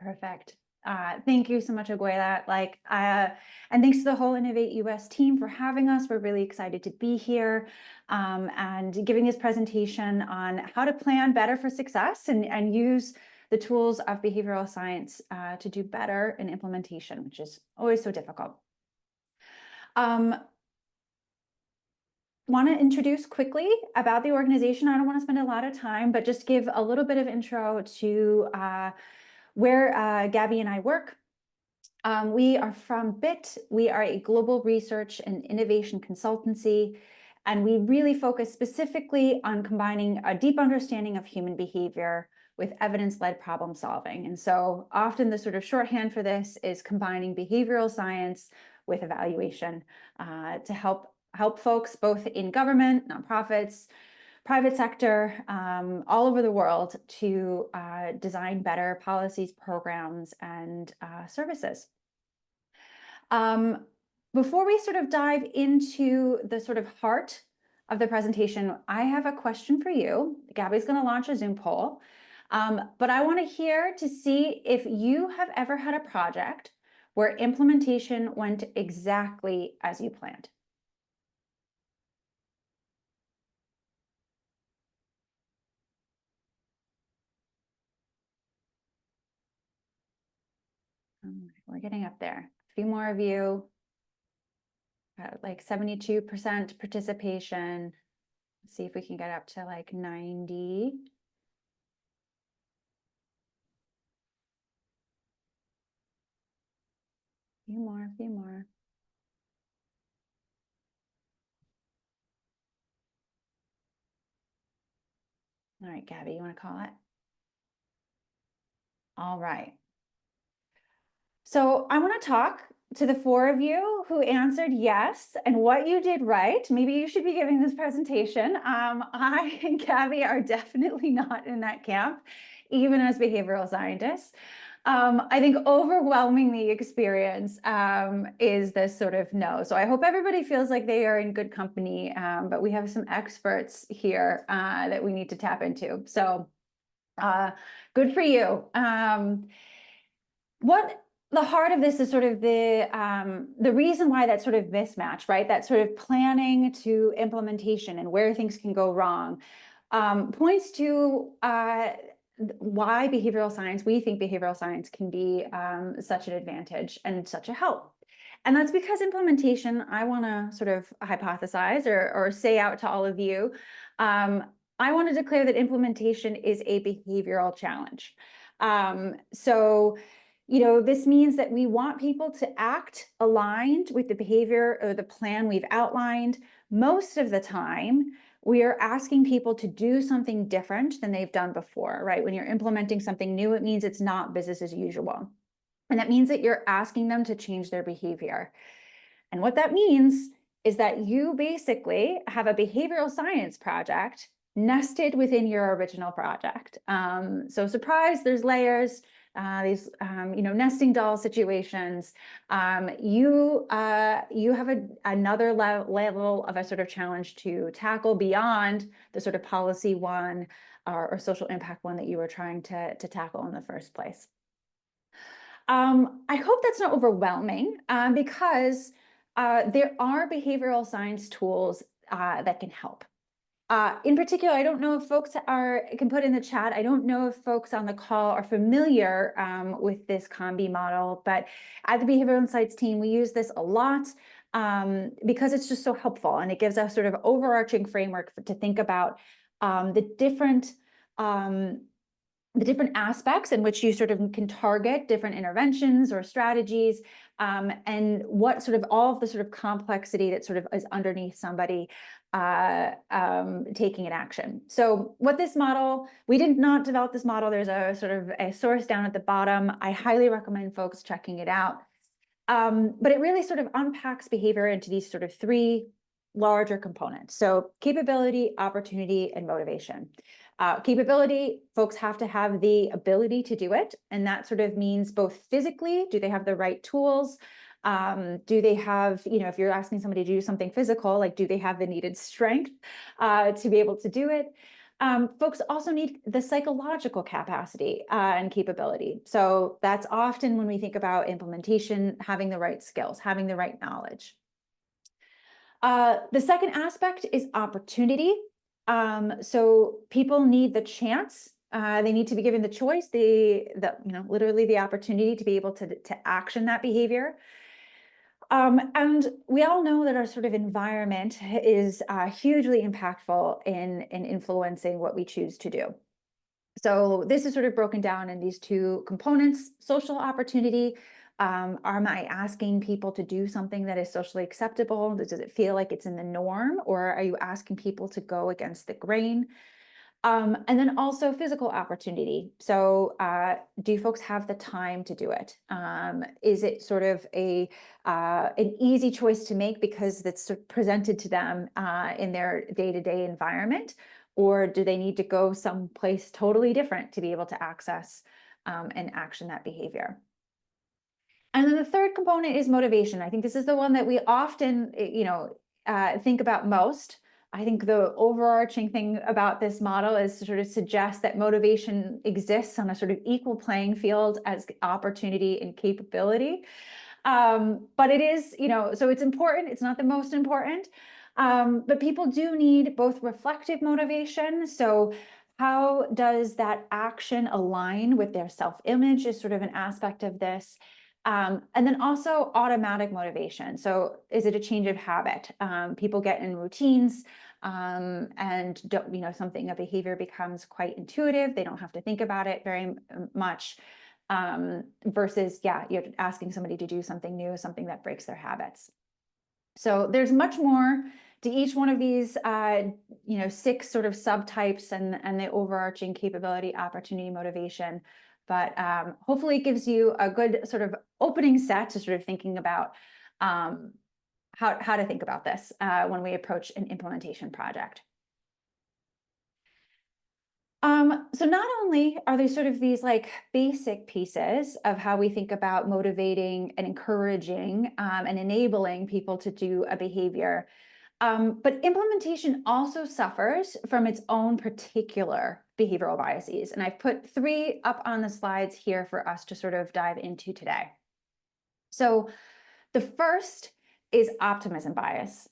Perfect. Thank you so much, Aguela. And thanks to the whole Innovate US team for having us. We're really excited to be here and giving this presentation on how to plan better for success and use the tools of behavioral science to do better in implementation, which is always so difficult. Want to introduce quickly about the organization. I don't want to spend a lot of time, but just give a little bit of intro to where Gabby and I work. We are from BIT. We are a global research and innovation consultancy, and we really focus specifically on combining a deep understanding of human behavior with evidence-led problem solving. And so often the sort of shorthand for this is combining behavioral science with evaluation to help folks both in government, nonprofits, private sector, all over the world to design better policies, programs, and services. Before we sort of dive into the sort of heart of the presentation, I have a question for you. Gabby's going to launch a Zoom poll, but I want to hear to see if you have ever had a project where implementation went exactly as you planned. We're getting up there. A few more of you, like 72% participation. Let's see if we can get up to like 90. A few more. All right, Gabby, you want to call it? All right. So I want to talk to the four of you who answered yes and what you did right. Maybe you should be giving this presentation. I and Gabby are definitely not in that camp, even as behavioral scientists. I think overwhelming the experience is this sort of no. So I hope everybody feels like they are in good company, but we have some experts here that we need to tap into. So good for you. What the heart of this is sort of the reason why that sort of mismatch, right? That sort of planning to implementation and where things can go wrong points to why behavioral science, we think behavioral science can be such an advantage and such a help. And that's because implementation, I want to sort of hypothesize or say out to all of you, I want to declare that implementation is a behavioral challenge. So, you know, this means that we want people to act aligned with the behavior or the plan we've outlined. Most of the time, we are asking people to do something different than they've done before, right? When you're implementing something new, it means it's not business as usual. And that means that you're asking them to change their behavior. And what that means is that you basically have a behavioral science project nested within your original project. So surprise, there's layers. These nesting doll situations. You have another level of a sort of challenge to tackle beyond the sort of policy one or social impact one that you were trying to tackle in the first place. I hope that's not overwhelming because there are behavioral science tools that can help. In particular, I don't know if folks can put in the chat. I don't know if folks on the call are familiar with this COM-B model, but at the Behavioral Insights team, we use this a lot because it's just so helpful and it gives us sort of overarching framework to think about the different aspects in which you sort of can target different interventions or strategies, and what sort of all of the sort of complexity that sort of is underneath somebody taking an action. So what this model, we did not develop this model. There's a sort of a source down at the bottom. I highly recommend folks checking it out. But it really sort of unpacks behavior into these sort of three larger components. So capability, opportunity, and motivation. Capability, folks have to have the ability to do it. And that sort of means both physically, do they have the right tools? Do they have, if you're asking somebody to do something physical, like do they have the needed strength to be able to do it? Folks also need the psychological capacity and capability. So that's often when we think about implementation, having the right skills, having the right knowledge. The second aspect is opportunity. So people need the chance. They need to be given the choice, literally the opportunity to be able to action that behavior. And we all know that our sort of environment is hugely impactful in influencing what we choose to do. So this is sort of broken down in these two components: social opportunity. Am I asking people to do something that is socially acceptable? Does it feel like it's in the norm, or are you asking people to go against the grain? And then also physical opportunity. So do folks have the time to do it? Is it sort of an easy choice to make because it's sort of presented to them in their day-to-day environment? Or do they need to go someplace totally different to be able to access and action that behavior? And then the third component is motivation. I think this is the one that we often, think about most. I think the overarching thing about this model is to sort of suggest that motivation exists on a sort of equal playing field as opportunity and capability. But it is, so it's important. It's not the most important. But people do need both reflective motivation. So how does that action align with their self-image is sort of an aspect of this. And then also automatic motivation. So is it a change of habit? People get in routines and don't, something, a behavior becomes quite intuitive. They don't have to think about it very much versus, yeah, you're asking somebody to do something new, something that breaks their habits. So there's much more to each one of these, 6 sort of subtypes and the overarching capability, opportunity, motivation. But hopefully it gives you a good sort of opening set to sort of thinking about how to think about this when we approach an implementation project. So not only are there sort of these like basic pieces of how we think about motivating and encouraging and enabling people to do a behavior, but implementation also suffers from its own particular behavioral biases. And I've put 3 up on the slides here for us to sort of dive into today. So the first is optimism bias.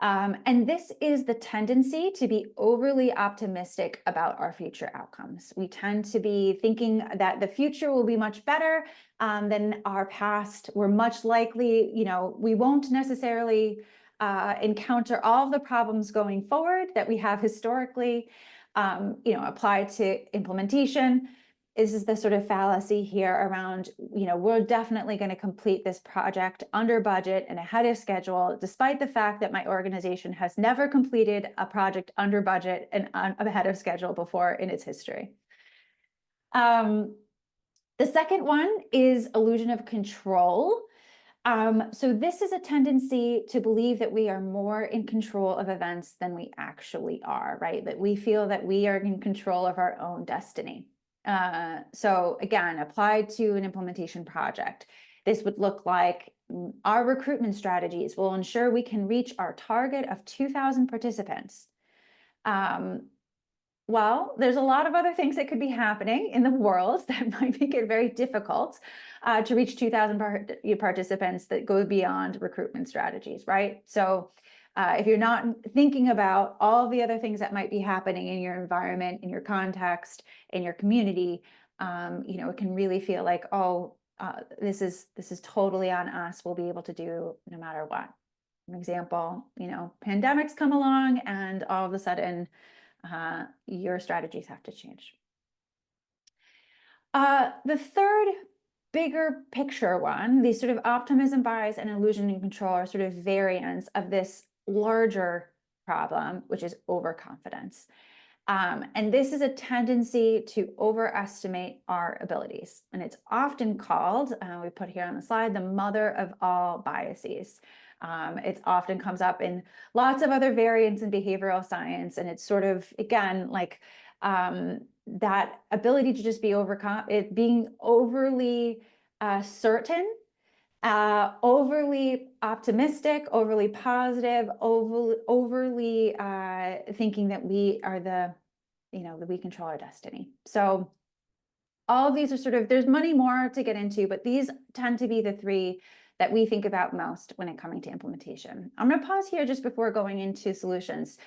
And this is the tendency to be overly optimistic about our future outcomes. We tend to be thinking that the future will be much better than our past. We're much likely, we won't necessarily encounter all of the problems going forward that we have historically, applied to implementation. This is the sort of fallacy here around, we're definitely going to complete this project under budget and ahead of schedule, despite the fact that my organization has never completed a project under budget and ahead of schedule before in its history. The second one is illusion of control. So this is a tendency to believe that we are more in control of events than we actually are, right? That we feel that we are in control of our own destiny. So again, applied to an implementation project, this would look like our recruitment strategies will ensure we can reach our target of 2,000 participants. Well, there's a lot of other things that could be happening in the world that might make it very difficult to reach 2,000 participants that go beyond recruitment strategies, right? So if you're not thinking about all the other things that might be happening in your environment, in your context, in your community, it can really feel like, this is totally on us. We'll be able to do no matter what. An example, pandemics come along and all of a sudden your strategies have to change. The third bigger picture one, these sort of optimism bias and illusion and control are sort of variants of this larger problem, which is overconfidence. And this is a tendency to overestimate our abilities. And it's often called, we put here on the slide, the mother of all biases. It often comes up in lots of other variants in behavioral science. And it's sort of, again, like that ability to just be being overly certain, overly optimistic, overly positive, overly thinking that we are the that we control our destiny. So all of these are sort of, there's many more to get into, but these tend to be the three that we think about most when it coming to implementation. I'm going to pause here just before going into solutions.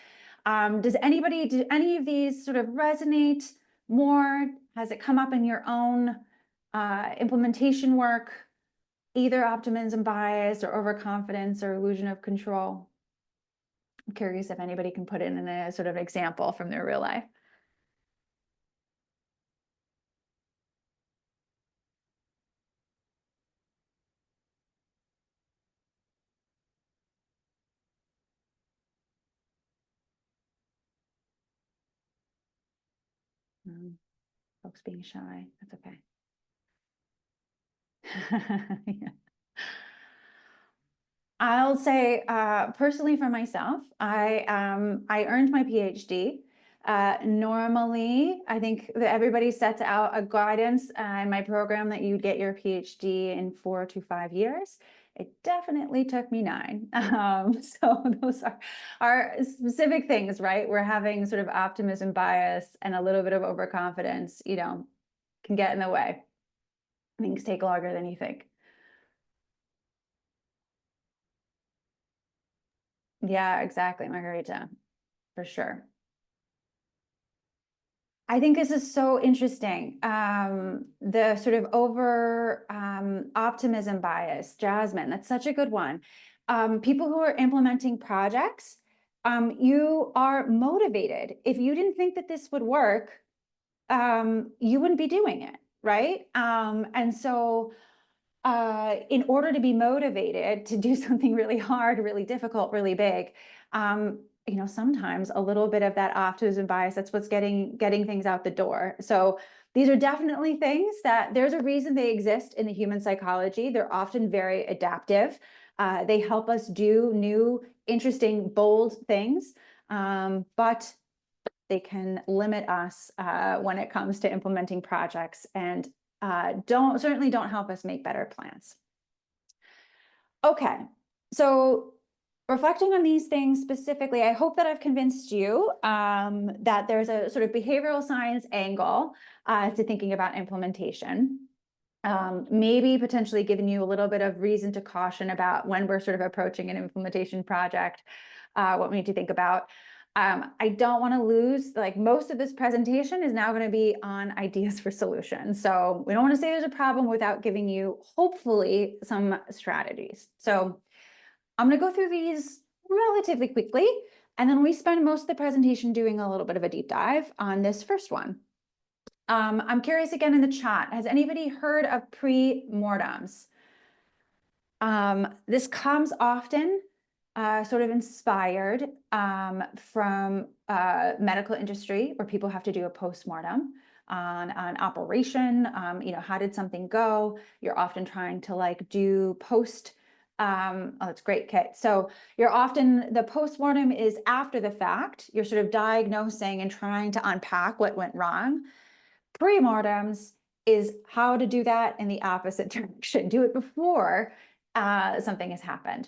Do any of these sort of resonate more? Has it come up in your own implementation work, either optimism bias or overconfidence or illusion of control? I'm curious if anybody can put it in a sort of example from their real life. Folks being shy, that's okay. Yeah. I'll say personally for myself, I earned my PhD. Normally, I think that everybody sets out a guidance in my program that you get your PhD in 4 to 5 years. It definitely took me 9. So those are specific things, right? We're having sort of optimism bias and a little bit of overconfidence, can get in the way. Things take longer than you think. Yeah, exactly, Margarita, for sure. I think this is so interesting. The sort of over optimism bias, Jasmine, that's such a good one. People who are implementing projects, you are motivated. If you didn't think that this would work, you wouldn't be doing it, right? And so in order to be motivated to do something really hard, really difficult, really big, sometimes a little bit of that optimism bias, that's what's getting things out the door. So these are definitely things that there's a reason they exist in the human psychology. They're often very adaptive. They help us do new, interesting, bold things, but they can limit us when it comes to implementing projects and certainly don't help us make better plans. Okay, so reflecting on these things specifically, I hope that I've convinced you that there's a sort of behavioral science angle to thinking about implementation. Maybe potentially giving you a little bit of reason to caution about when we're sort of approaching an implementation project, what we need to think about. I don't want to lose, like, most of this presentation is now going to be on ideas for solutions. So we don't want to say there's a problem without giving you, hopefully, some strategies. So I'm going to go through these relatively quickly, and then we spend most of the presentation doing a little bit of a deep dive on this first one. I'm curious again in the chat, has anybody heard of pre-mortems? This comes often sort of inspired from medical industry, where people have to do a post-mortem on an operation. How did something go? You're often trying to do post. Oh, that's great, Kit. So the post-mortem is after the fact. You're sort of diagnosing and trying to unpack what went wrong. Pre-mortems is how to do that in the opposite direction. Do it before something has happened.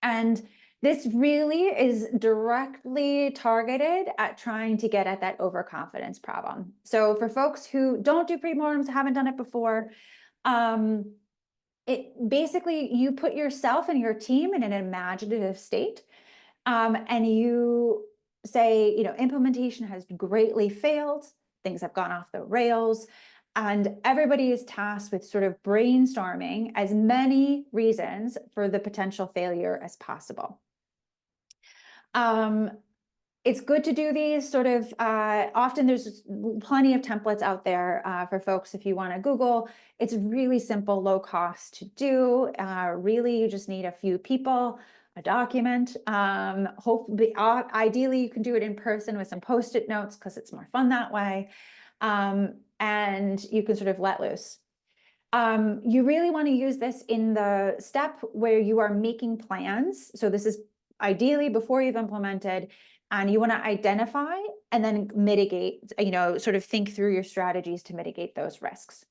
And this really is directly targeted at trying to get at that overconfidence problem. So for folks who don't do pre-mortems, haven't done it before, basically you put yourself and your team in an imaginative state, and you say, implementation has greatly failed, things have gone off the rails, and everybody is tasked with sort of brainstorming as many reasons for the potential failure as possible. It's good to do these sort of, often there's plenty of templates out there for folks if you want to Google. It's really simple, low cost to do. Really, you just need a few people, a document. Hopefully, ideally, you can do it in person with some Post-it notes because it's more fun that way. And you can sort of let loose. You really want to use this in the step where you are making plans. So this is ideally before you've implemented, and you want to identify and then mitigate, sort of think through your strategies to mitigate those risks.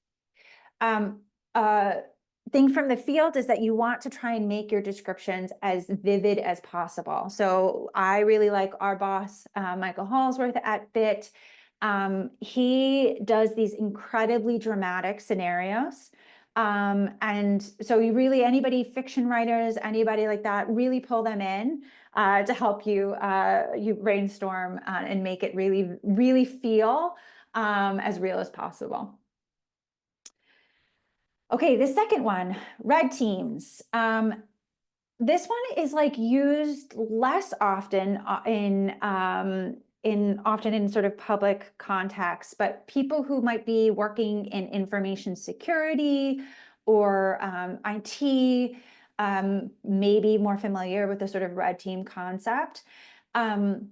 thing from the field is that you want to try and make your descriptions as vivid as possible. So I really like our boss, Michael Hallsworth at BIT. He does these incredibly dramatic scenarios. And so you really, anybody, fiction writers, anybody like that, really pull them in to help you you brainstorm and make it really, really feel as real as possible. Okay, the second one, red teams. This one is like used less often often in sort of public contexts, but people who might be working in information security or IT may be more familiar with the sort of red team concept. And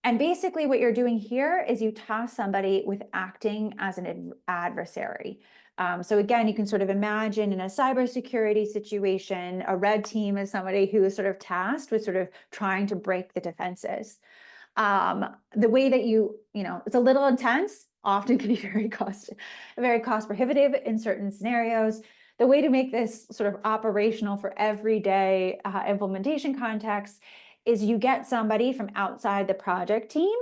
basically what you're doing here is you task somebody with acting as an adversary. So again, you can sort of imagine in a cybersecurity situation, a red team is somebody who is sort of tasked with sort of trying to break the defenses. The way that it's a little intense, often can be very cost prohibitive in certain scenarios. The way to make this sort of operational for everyday implementation context is you get somebody from outside the project team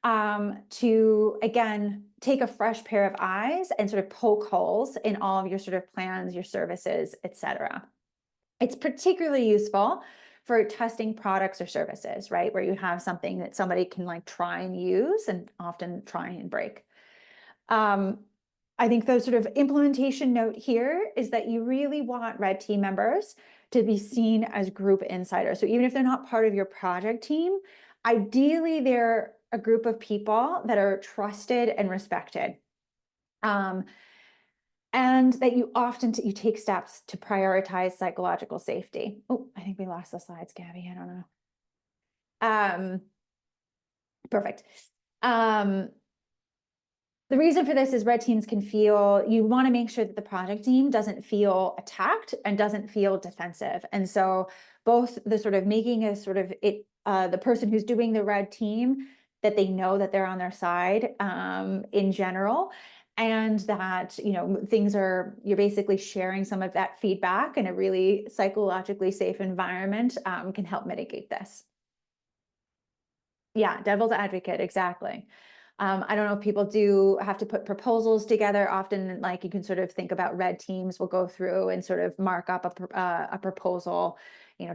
to, again, take a fresh pair of eyes and sort of poke holes in all of your sort of plans, your services, etc. It's particularly useful for testing products or services, right? Where you have something that somebody can like try and use and often try and break. I think the sort of implementation note here is that you really want red team members to be seen as group insiders. So even if they're not part of your project team, ideally they're a group of people that are trusted and respected. And that you often you take steps to prioritize psychological safety. Oh, I think we lost the slides, Gabby. I don't know. Perfect. The reason for this is red teams can feel, you want to make sure that the project team doesn't feel attacked and doesn't feel defensive. And so both the sort of making a sort of the person who's doing the red team, that they know that they're on their side in general, and that, you're basically sharing some of that feedback in a really psychologically safe environment can help mitigate this. Yeah, devil's advocate, exactly. I don't know if people do have to put proposals together. Often, like you can sort of think about red teams will go through and sort of mark up a proposal,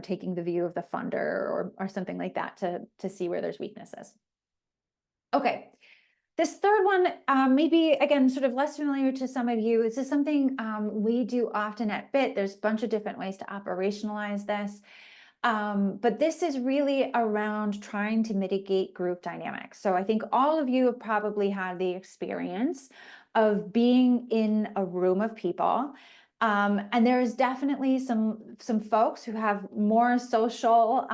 taking the view of the funder or something like that to see where there's weaknesses. Okay, this third one, maybe again, sort of less familiar to some of you. This is something we do often at BIT. There's a bunch of different ways to operationalize this. But this is really around trying to mitigate group dynamics. So I think all of you have probably had the experience of being in a room of people. And there is definitely some folks who have more social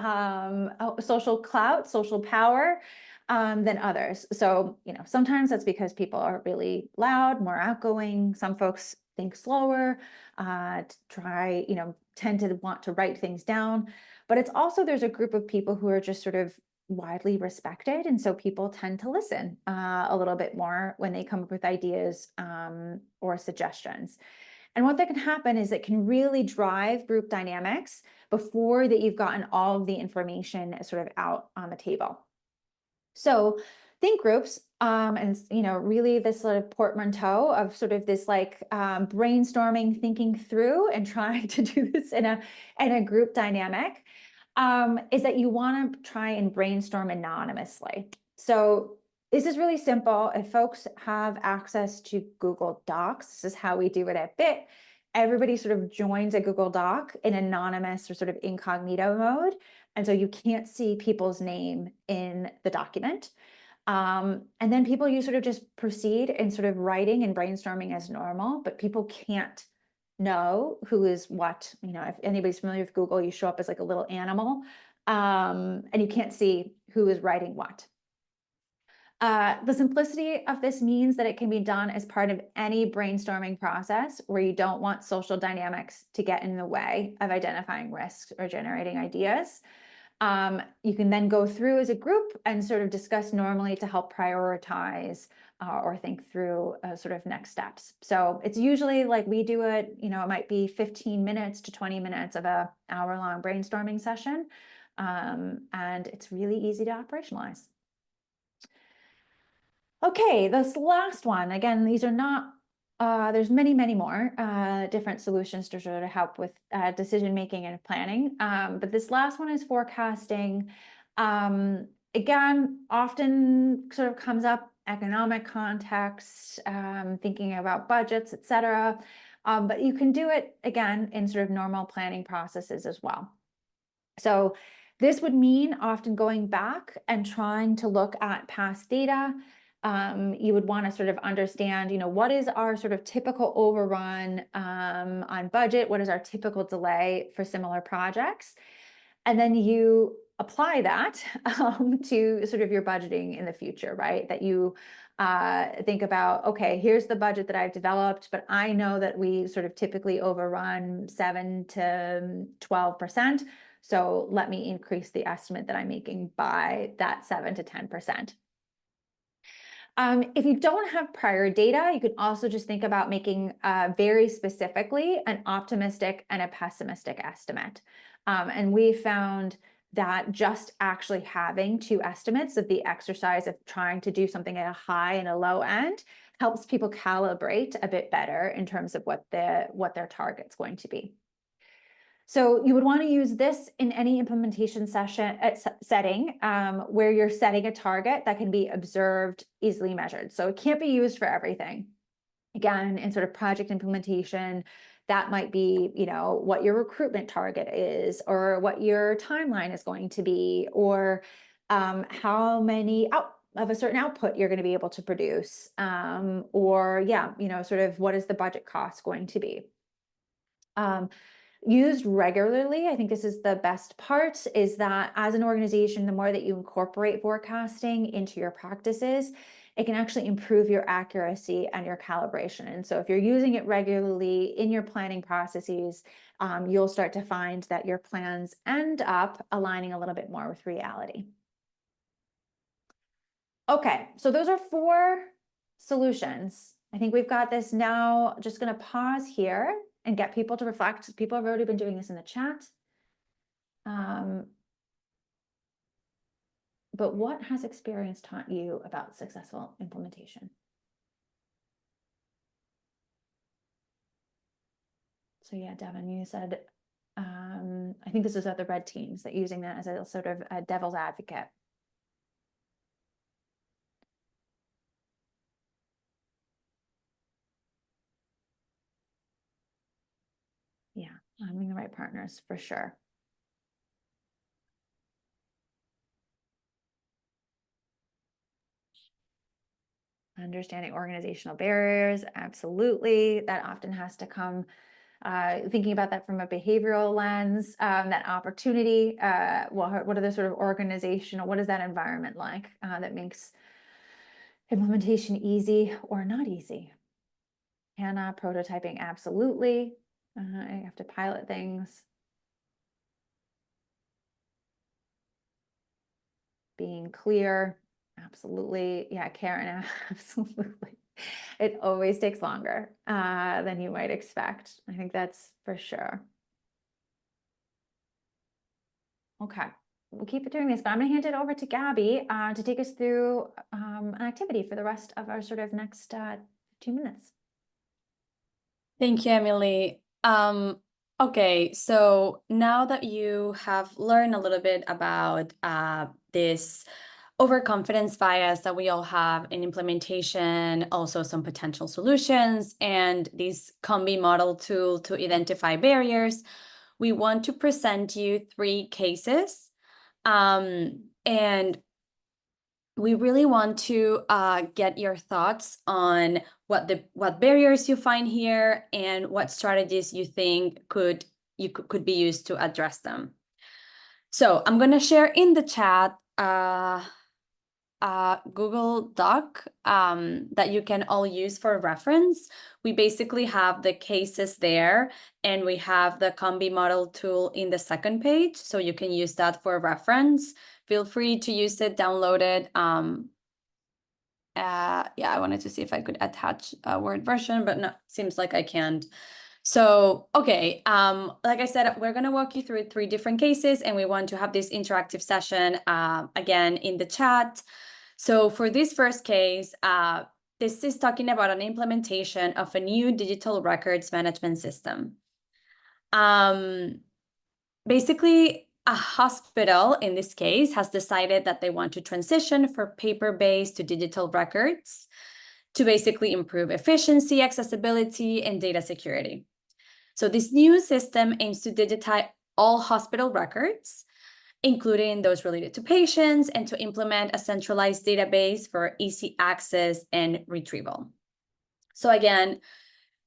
clout, social power than others. So, sometimes that's because people are really loud, more outgoing. Some folks think slower, tend to want to write things down. But it's also, there's a group of people who are just sort of widely respected. And so people tend to listen a little bit more when they come up with ideas or suggestions. And what that can happen is it can really drive group dynamics before that you've gotten all of the information sort of out on the table. So think groups, and really this sort of portmanteau of sort of this like brainstorming, thinking through, and trying to do this in a group dynamic, is that you want to try and brainstorm anonymously. So this is really simple. If folks have access to Google Docs, this is how we do it at BIT. Everybody sort of joins a Google Doc in anonymous or sort of incognito mode. And so you can't see people's name in the document. And then you sort of just proceed in sort of writing and brainstorming as normal, but people can't know who is what. If anybody's familiar with Google, you show up as like a little animal, and you can't see who is writing what. The simplicity of this means that it can be done as part of any brainstorming process where you don't want social dynamics to get in the way of identifying risks or generating ideas. You can then go through as a group and sort of discuss normally to help prioritize or think through sort of next steps. So it's usually like we do it, you know, it might be 15 minutes to 20 minutes of a hour-long brainstorming session. And it's really easy to operationalize. Okay, this last one, again, these are not, there's many, many more different solutions to sort of help with decision-making and planning. But this last one is forecasting. Again, often sort of comes up economic context, thinking about budgets, etc. But you can do it, again, in sort of normal planning processes as well. So this would mean often going back and trying to look at past data. You would want to sort of understand, you know, what is our sort of typical overrun on budget? What is our typical delay for similar projects? And then you apply that to sort of your budgeting in the future, right? That you think about, okay, here's the budget that I've developed, but I know that we sort of typically overrun 7 to 12%. So let me increase the estimate that I'm making by that 7 to 10%. If you don't have prior data, you can also just think about making very specifically an optimistic and a pessimistic estimate. And we found that just actually having two estimates of the exercise of trying to do something at a high and a low end helps people calibrate a bit better in terms of what their target's going to be. So you would want to use this in any implementation setting where you're setting a target that can be observed, easily measured. So it can't be used for everything. Again, in sort of project implementation, that might be, you know, what your recruitment target is, or what your timeline is going to be, or how many of a certain output you're going to be able to produce, or yeah, you know, sort of what is the budget cost going to be. Used regularly, I think this is the best part, is that as an organization, the more that you incorporate forecasting into your practices, it can actually improve your accuracy and your calibration. And so if you're using it regularly in your planning processes, you'll start to find that your plans end up aligning a little bit more with reality. Okay, so those are 4 solutions. I think we've got this now. Just going to pause here and get people to reflect. People have already been doing this in the chat. But what has experience taught you about successful implementation? So yeah, Devin, you said, I think this is at the red teams, that using that as a sort of a devil's advocate. Yeah, finding the right partners for sure. Understanding organizational barriers, absolutely. That often has to come, thinking about that from a behavioral lens, that opportunity, what are the sort of organizational, what is that environment like that makes implementation easy or not easy? Hannah, prototyping, absolutely. I have to pilot things. Being clear, absolutely. Yeah, Karen, absolutely. It always takes longer than you might expect. I think that's for sure. Okay, we'll keep doing this, but I'm going to hand it over to Gabby to take us through an activity for the rest of our sort of next 2 minutes. Thank you, Emily. Okay, so now that you have learned a little bit about this overconfidence bias that we all have in implementation, also some potential solutions, and this Combi model tool to identify barriers, we want to present you 3 cases. And we really want to get your thoughts on what barriers you find here and what strategies you think could be used to address them. So I'm going to share in the chat Google Doc that you can all use for reference. We basically have the cases there, and we have the Combi model tool in the second page, so you can use that for reference. Feel free to use it, download it. Yeah, I wanted to see if I could attach a Word version, but no, seems like I can't. So, okay, like I said, we're going to walk you through 3 different cases, and we want to have this interactive session again in the chat. So for this first case, this is talking about an implementation of a new digital records management system. Basically, a hospital in this case has decided that they want to transition from paper-based to digital records to basically improve efficiency, accessibility, and data security. So this new system aims to digitize all hospital records, including those related to patients, and to implement a centralized database for easy access and retrieval. So again,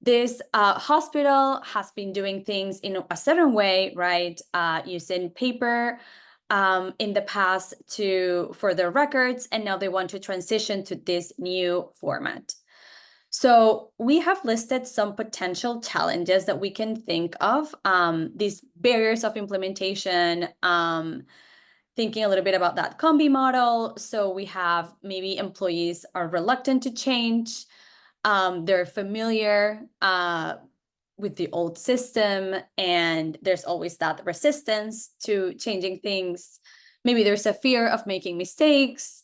this hospital has been doing things in a certain way, right? Using paper in the past for their records, and now they want to transition to this new format. So we have listed some potential challenges that we can think of, these barriers of implementation, thinking a little bit about that combi model. So we have maybe employees are reluctant to change. They're familiar with the old system, and there's always that resistance to changing things. Maybe there's a fear of making mistakes.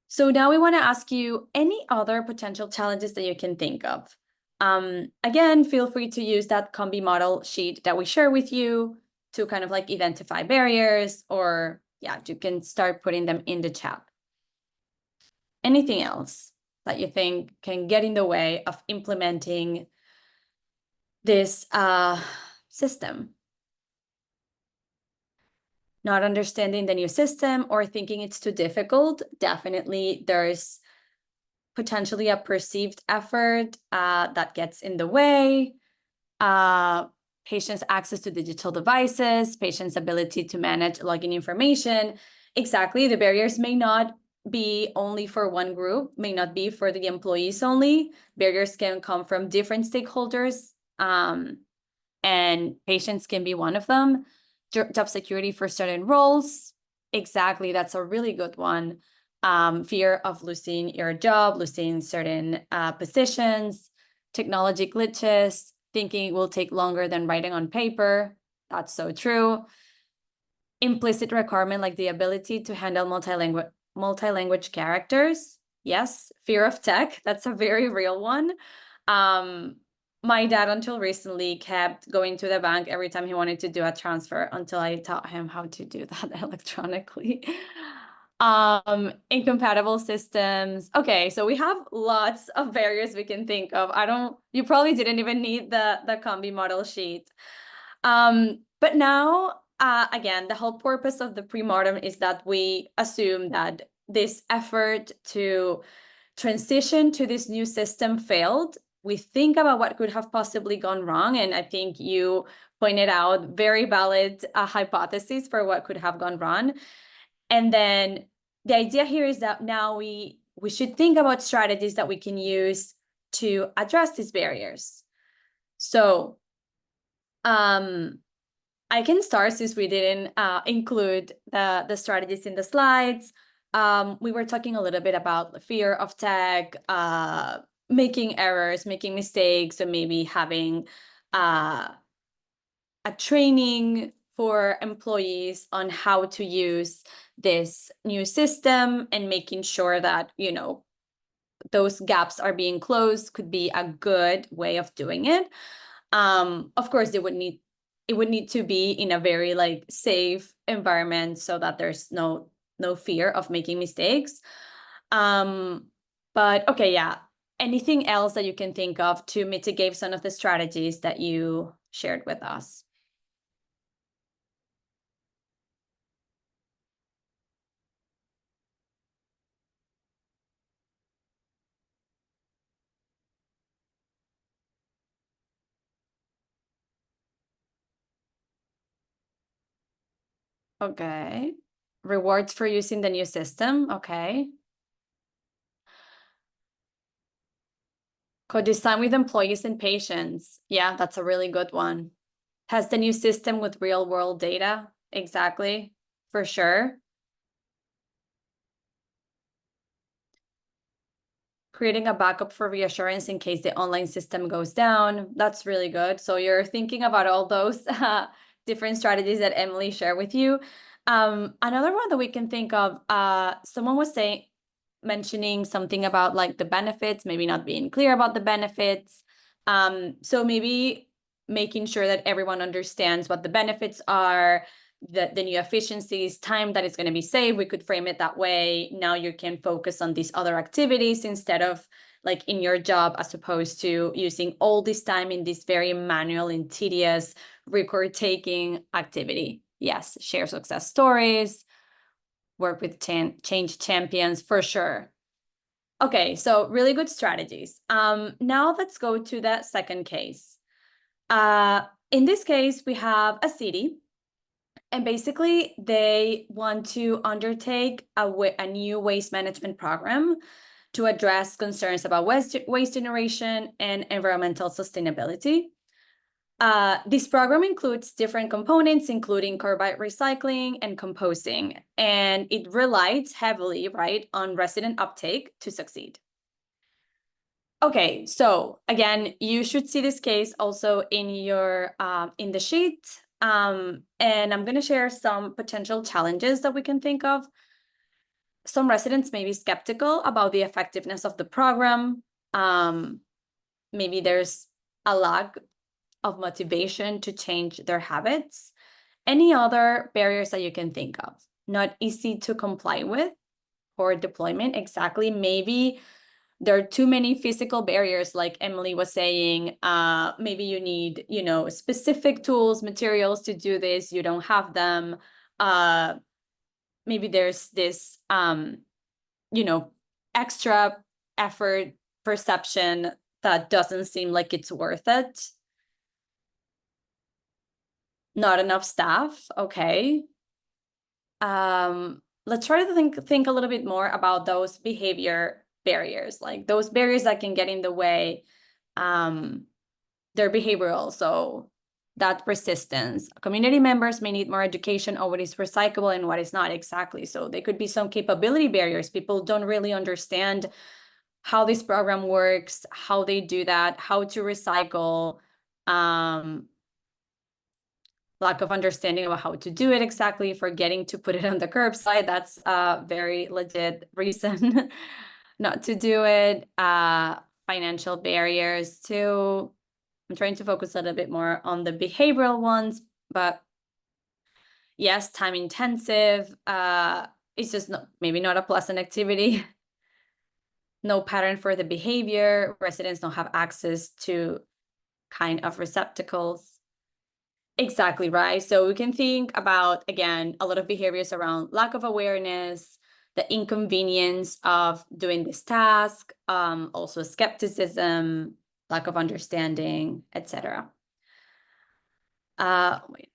So now we want to ask you any other potential challenges that you can think of. Again, feel free to use that combi model sheet that we share with you to kind of like identify barriers, or yeah, you can start putting them in the chat. Anything else that you think can get in the way of implementing this system? Not understanding the new system or thinking it's too difficult. Definitely there's potentially a perceived effort that gets in the way. Patients' access to digital devices, patients' ability to manage login information. Exactly, the barriers may not be only for one group, may not be for the employees only. Barriers can come from different stakeholders, and patients can be one of them. Job security for certain roles. Exactly, that's a really good one. Fear of losing your job, losing certain positions, technology glitches, thinking it will take longer than writing on paper. That's so true. Implicit requirement like the ability to handle multi-language characters. Yes, fear of tech. That's a very real one. My dad, until recently, kept going to the bank every time he wanted to do a transfer until I taught him how to do that electronically. Incompatible systems. Okay, so we have lots of barriers we can think of. You probably didn't even need the combi model sheet. But now, again, the whole purpose of the pre-mortem is that we assume that this effort to transition to this new system failed. We think about what could have possibly gone wrong, and I think you pointed out very valid hypotheses for what could have gone wrong. And then the idea here is that now we should think about strategies that we can use to address these barriers. So I can start since we didn't include the strategies in the slides. We were talking a little bit about the fear of tech, making errors, making mistakes, or maybe having a training for employees on how to use this new system, and making sure that, you know, those gaps are being closed could be a good way of doing it. Of course, it would need to be in a very like safe environment so that there's no fear of making mistakes. But okay, yeah. Anything else that you can think of to mitigate some of the strategies that you shared with us? Okay. Rewards for using the new system. Okay. Co-design with employees and patients. Yeah, that's a really good one. Test the new system with real world data. Exactly, for sure. creating a backup for reassurance in case the online system goes down. That's really good. So you're thinking about all those different strategies that Emily shared with you. Another one that we can think of, someone was mentioning something about like the benefits, maybe not being clear about the benefits. So maybe making sure that everyone understands what the benefits are, the new efficiencies, time that is going to be saved. We could frame it that way. Now you can focus on these other activities instead of like in your job, as opposed to using all this time in this very manual and tedious record taking activity. Yes, share success stories, work with change champions for sure. Okay, so really good strategies. Now let's go to the second case. In this case, we have a city, and basically they want to undertake a new waste management program to address concerns about waste generation and environmental sustainability. This program includes different components, including carbide recycling and composting, and it relies heavily, right, on resident uptake to succeed. Okay, so again, you should see this case also in your in the sheet, and I'm going to share some potential challenges that we can think of. Some residents may be skeptical about the effectiveness of the program. Maybe there's a lack of motivation to change their habits. Any other barriers that you can think of? Not easy to comply with for deployment, exactly. Maybe there are too many physical barriers, like Emily was saying. Maybe you need, specific tools, materials to do this. You don't have them. Maybe there's this, extra effort perception that doesn't seem like it's worth it. Not enough staff. Okay. Let's try to think a little bit more about those behavior barriers, like those barriers that can get in the way. They're behavioral, so that persistence. Community members may need more education on what is recyclable and what is not, exactly. So there could be some capability barriers. People don't really understand how this program works, how they do that, how to recycle. Lack of understanding about how to do it exactly, forgetting to put it on the curbside. That's a very legit reason not to do it. Financial barriers too. I'm trying to focus a little bit more on the behavioral ones, but yes, time intensive. It's just maybe not a pleasant activity. No pattern for the behavior. Residents don't have access to kind of receptacles. Exactly, right. So we can think about, again, a lot of behaviors around lack of awareness, the inconvenience of doing this task, also skepticism, lack of understanding, etc. Having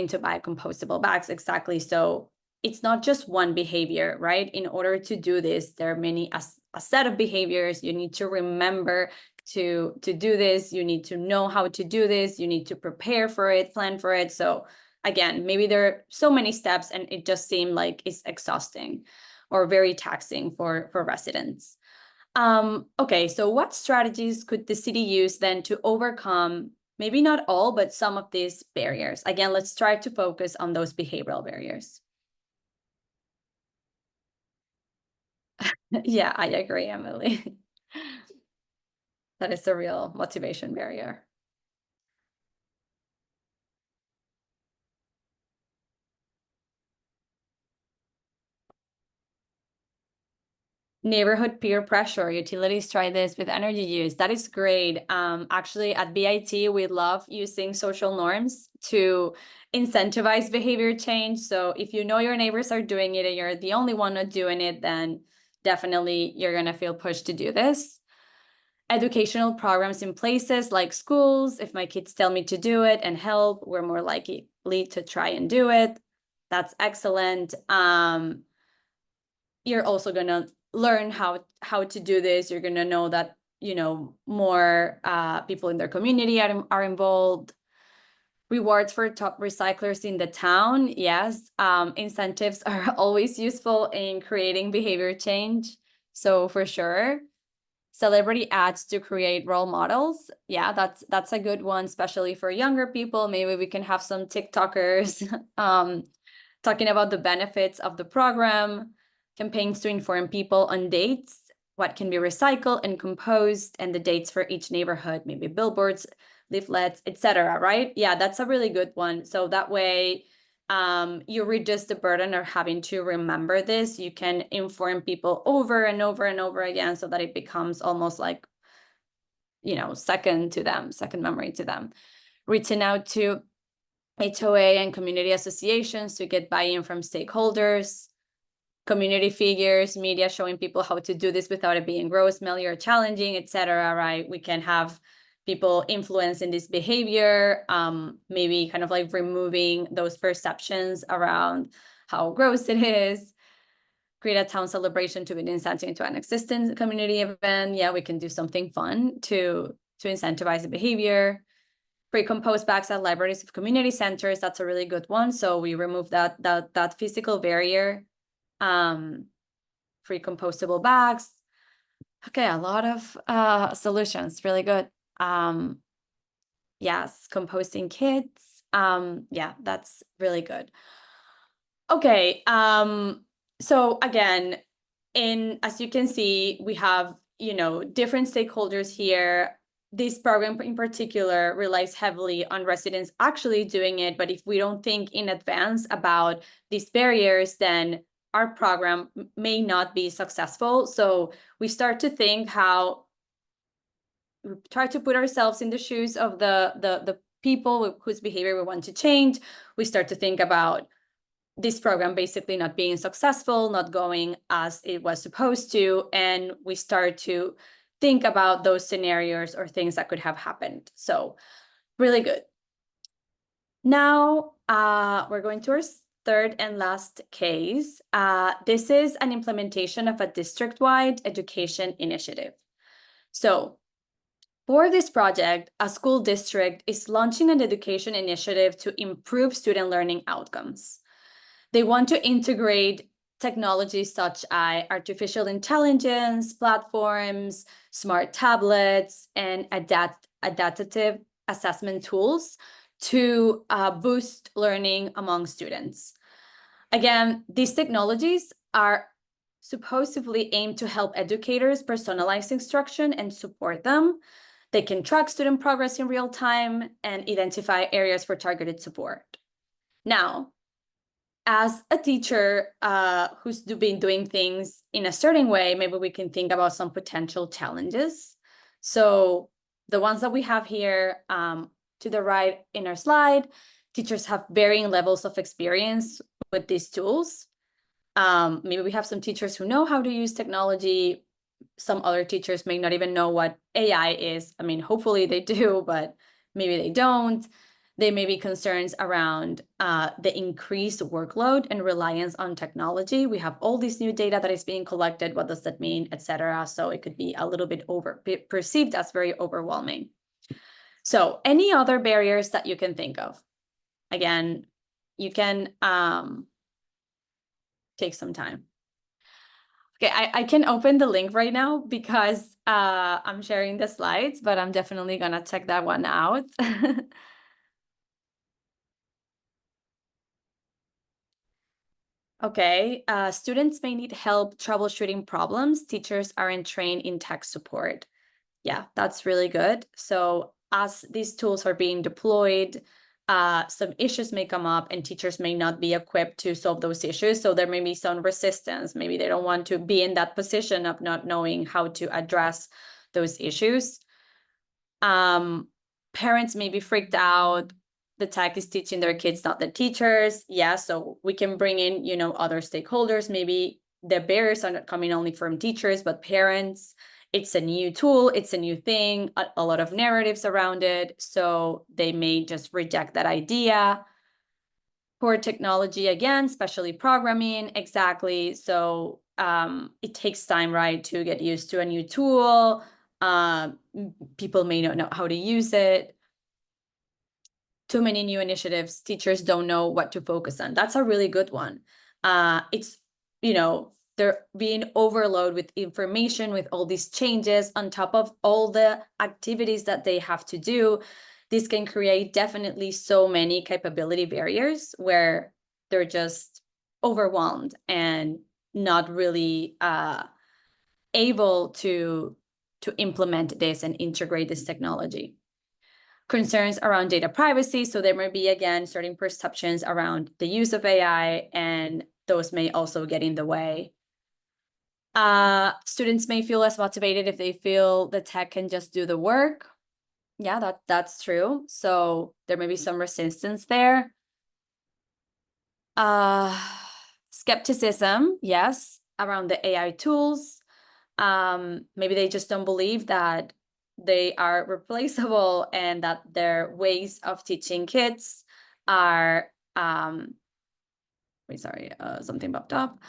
to buy compostable bags, exactly. So it's not just one behavior, right? In order to do this, there are a set of behaviors. You need to remember to do this. You need to know how to do this. You need to prepare for it, plan for it. So again, maybe there are so many steps and it just seemed like it's exhausting or very taxing for residents. Okay, so what strategies could the city use then to overcome, maybe not all, but some of these barriers? Again, let's try to focus on those behavioral barriers. Yeah, I agree, Emily. That is a real motivation barrier. Neighborhood peer pressure. Utilities try this with energy use. That is great. Actually, at BIT, we love using social norms to incentivize behavior change. So if you know your neighbors are doing it and you're the only one not doing it, then definitely you're going to feel pushed to do this. Educational programs in places like schools. If my kids tell me to do it and help, we're more likely to try and do it. That's excellent. You're also going to learn how to do this. You're going to know that, more people in their community are involved. Rewards for top recyclers in the town. Yes, incentives are always useful in creating behavior change. So for sure, celebrity ads to create role models. Yeah, that's a good one, especially for younger people. Maybe we can have some TikTokers talking about the benefits of the program, campaigns to inform people on dates, what can be recycled and composed, and the dates for each neighborhood, maybe billboards, leaflets, etc. Right? Yeah, that's a really good one. So that way, you reduce the burden of having to remember this. You can inform people over and over and over again so that it becomes almost like, second memory to them. Reaching out to HOA and community associations to get buy-in from stakeholders, community figures, media showing people how to do this without it being gross, smelly, or challenging, etc. Right? We can have people influencing this behavior, maybe kind of like removing those perceptions around how gross it is. Create a town celebration to be incentive to an existing community event. Yeah, we can do something fun to incentivize the behavior. Free compost bags at libraries of community centers. That's a really good one. So we remove that physical barrier. Free compostable bags. Okay, a lot of solutions. Really good. Yes, composting kits. Yeah, that's really good. Okay. So again, as you can see, we have, different stakeholders here. This program in particular relies heavily on residents actually doing it. But if we don't think in advance about these barriers, then our program may not be successful. So we start to think how we try to put ourselves in the shoes of the people whose behavior we want to change. We start to think about this program basically not being successful, not going as it was supposed to, and we start to think about those scenarios or things that could have happened. So really good. Now we're going to our third and last case. This is an implementation of a district-wide education initiative. So for this project, a school district is launching an education initiative to improve student learning outcomes. They want to integrate technologies such as artificial intelligence platforms, smart tablets, and adaptive assessment tools to boost learning among students. Again, these technologies are supposedly aimed to help educators personalize instruction and support them. They can track student progress in real time and identify areas for targeted support. Now, as a teacher who's been doing things in a certain way, maybe we can think about some potential challenges. So the ones that we have here to the right in our slide, teachers have varying levels of experience with these tools. Maybe we have some teachers who know how to use technology. Some other teachers may not even know what AI is. I mean, hopefully they do, but maybe they don't. There may be concerns around the increased workload and reliance on technology. We have all this new data that is being collected. What does that mean, etc.? So it could be a little bit perceived as very overwhelming. So any other barriers that you can think of? Again, you can take some time. Okay, I can open the link right now because I'm sharing the slides, but I'm definitely gonna check that one out. Okay, students may need help troubleshooting problems. Teachers aren't trained in tech support. Yeah, that's really good. So as these tools are being deployed, some issues may come up and teachers may not be equipped to solve those issues. So there may be some resistance. Maybe they don't want to be in that position of not knowing how to address those issues. Parents may be freaked out. The tech is teaching their kids, not the teachers. Yeah, so we can bring in, other stakeholders. Maybe the barriers are not coming only from teachers, but parents. It's a new tool, it's a new thing, a lot of narratives around it. So they may just reject that idea. Poor technology, again, especially programming, exactly. So it takes time, right, to get used to a new tool. People may not know how to use it. Too many new initiatives, teachers don't know what to focus on. That's a really good one. It's, they're being overloaded with information, with all these changes on top of all the activities that they have to do. This can create definitely so many capability barriers where they're just overwhelmed and not really able to implement this and integrate this technology. Concerns around data privacy. So there may be, again, certain perceptions around the use of AI, and those may also get in the way. Students may feel less motivated if they feel the tech can just do the work. Yeah, that's true. So there may be some resistance there. Skepticism, yes, around the AI tools. Maybe they just don't believe that they are replaceable and that their ways of teaching kids are something popped up.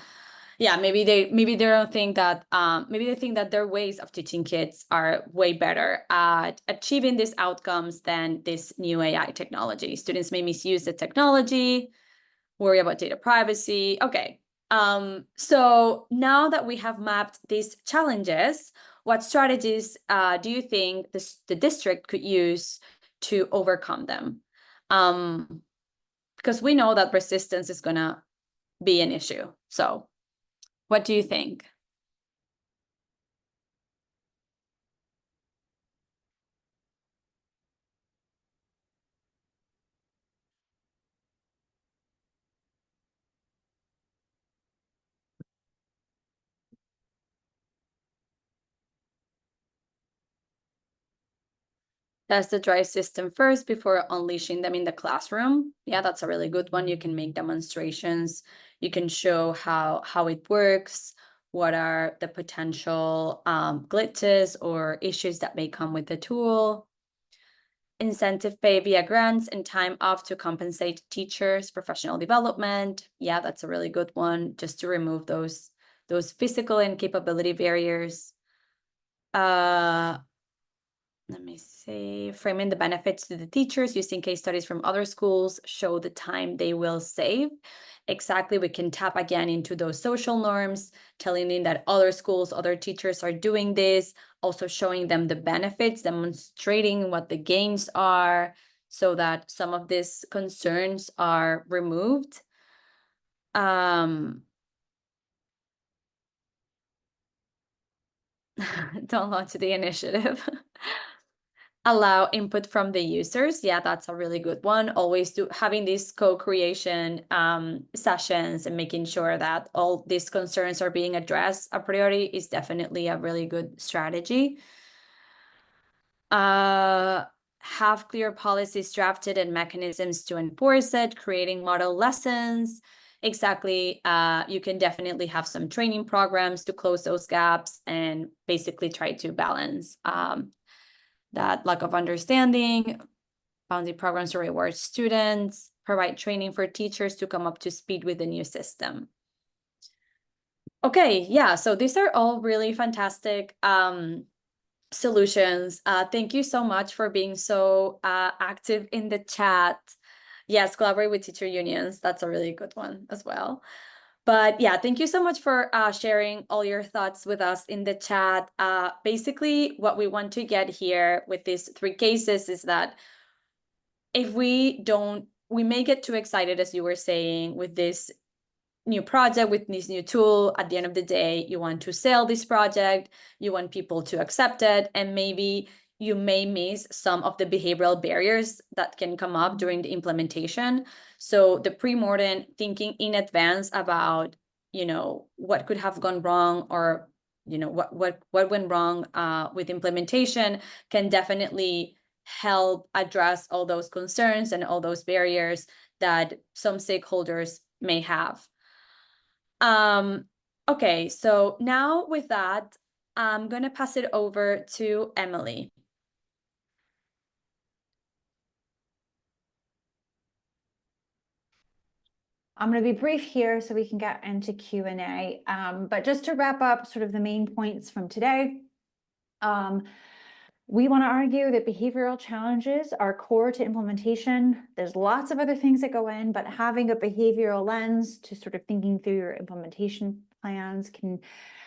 Yeah, maybe they don't think that maybe they think that their ways of teaching kids are way better at achieving these outcomes than this new AI technology. Students may misuse the technology, worry about data privacy. Okay. So now that we have mapped these challenges, what strategies do you think the district could use to overcome them? Because we know that resistance is gonna be an issue. So what do you think? Test the drive system first before unleashing them in the classroom. Yeah, that's a really good one. You can make demonstrations. You can show how it works, what are the potential glitches or issues that may come with the tool. Incentive pay via grants and time off to compensate teachers, professional development. Yeah, that's a really good one, just to remove those physical and capability barriers. Let me see, framing the benefits to the teachers using case studies from other schools show the time they will save. Exactly, we can tap again into those social norms, telling them that other schools, other teachers are doing this, also showing them the benefits, demonstrating what the gains are, so that some of these concerns are removed. Don't launch the initiative. Allow input from the users. Yeah, that's a really good one. Always having these co-creation sessions and making sure that all these concerns are being addressed a priori is definitely a really good strategy. Have clear policies drafted and mechanisms to enforce it, creating model lessons. Exactly. You can definitely have some training programs to close those gaps and basically try to balance that lack of understanding, founding programs to reward students, provide training for teachers to come up to speed with the new system. Okay, yeah, so these are all really fantastic solutions. Thank you so much for being so active in the chat. Yes, collaborate with teacher unions. That's a really good one as well. But yeah, thank you so much for sharing all your thoughts with us in the chat. Basically, what we want to get here with these 3 cases is that if we may get too excited, as you were saying, with this new project, with this new tool. At the end of the day, you want to sell this project, you want people to accept it, and maybe you may miss some of the behavioral barriers that can come up during the implementation. So the pre-mortem, thinking in advance about, what could have gone wrong, or what went wrong with implementation, can definitely help address all those concerns and all those barriers that some stakeholders may have. Okay, so now with that, I'm gonna pass it over to Emily. I'm going to be brief here so we can get into Q&A. But just to wrap up sort of the main points from today, we want to argue that behavioral challenges are core to implementation. There's lots of other things that go in, but having a behavioral lens to sort of thinking through your implementation plans can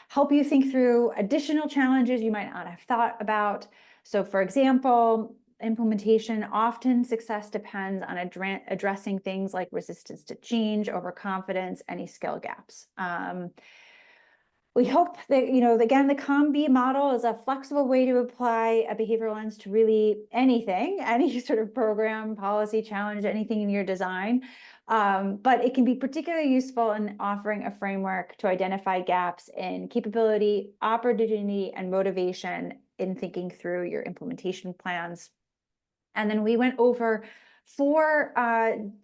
help you think through additional challenges you might not have thought about. So for example, implementation, often success depends on addressing things like resistance to change, overconfidence, any skill gaps. We hope that, again, the COM-B model is a flexible way to apply a behavioral lens to really anything, any sort of program, policy, challenge, anything in your design. But it can be particularly useful in offering a framework to identify gaps in capability, opportunity, and motivation in thinking through your implementation plans. And then we went over 4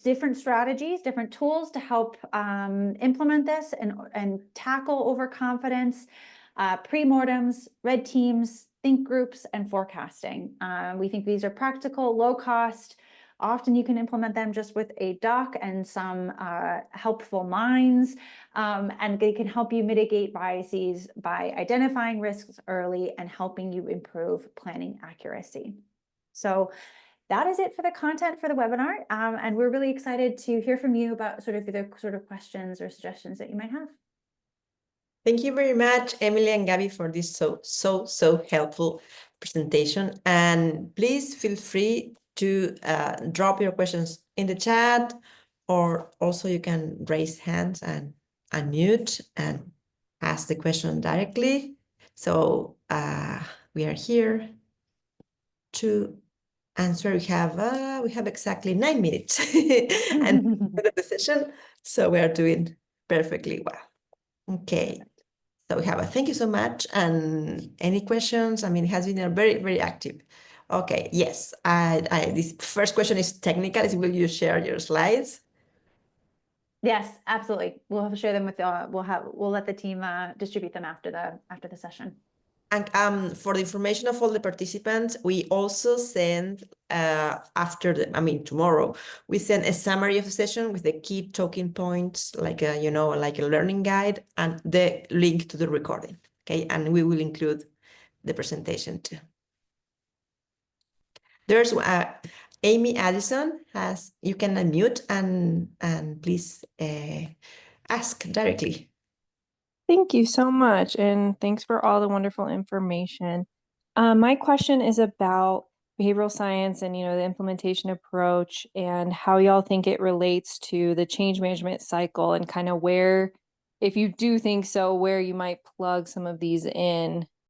different strategies, different tools to help implement this and tackle overconfidence, pre-mortems, red teams, think groups, and forecasting. We think these are practical, low cost. Often you can implement them just with a doc and some helpful minds, and they can help you mitigate biases by identifying risks early and helping you improve planning accuracy. So that is it for the content for the webinar. And we're really excited to hear from you about the questions or suggestions that you might have. Thank you very much, Emily and Gabby, for this so helpful presentation. And please feel free to drop your questions in the chat, or also you can raise hands and unmute and ask the question directly. So we are here to answer. We have exactly 9 minutes and the session, so we are doing perfectly well. Okay, so we have a thank you so much. And any questions? I mean, it has been a very active. Okay, yes. This first question is technical. Will you share your slides? Yes, absolutely. We'll share them with we'll let the team distribute them after the session. And for the information of all the participants, we also send tomorrow, we send a summary of the session with the key talking points, like a learning guide and the link to the recording. Okay, and we will include the presentation too. There's Amy Addison. You can unmute and please ask directly. Thank you so much, and thanks for all the wonderful information. My question is about behavioral science and, the implementation approach and how y'all think it relates to the change management cycle, and kind of where, if you do think so, where you might plug some of these in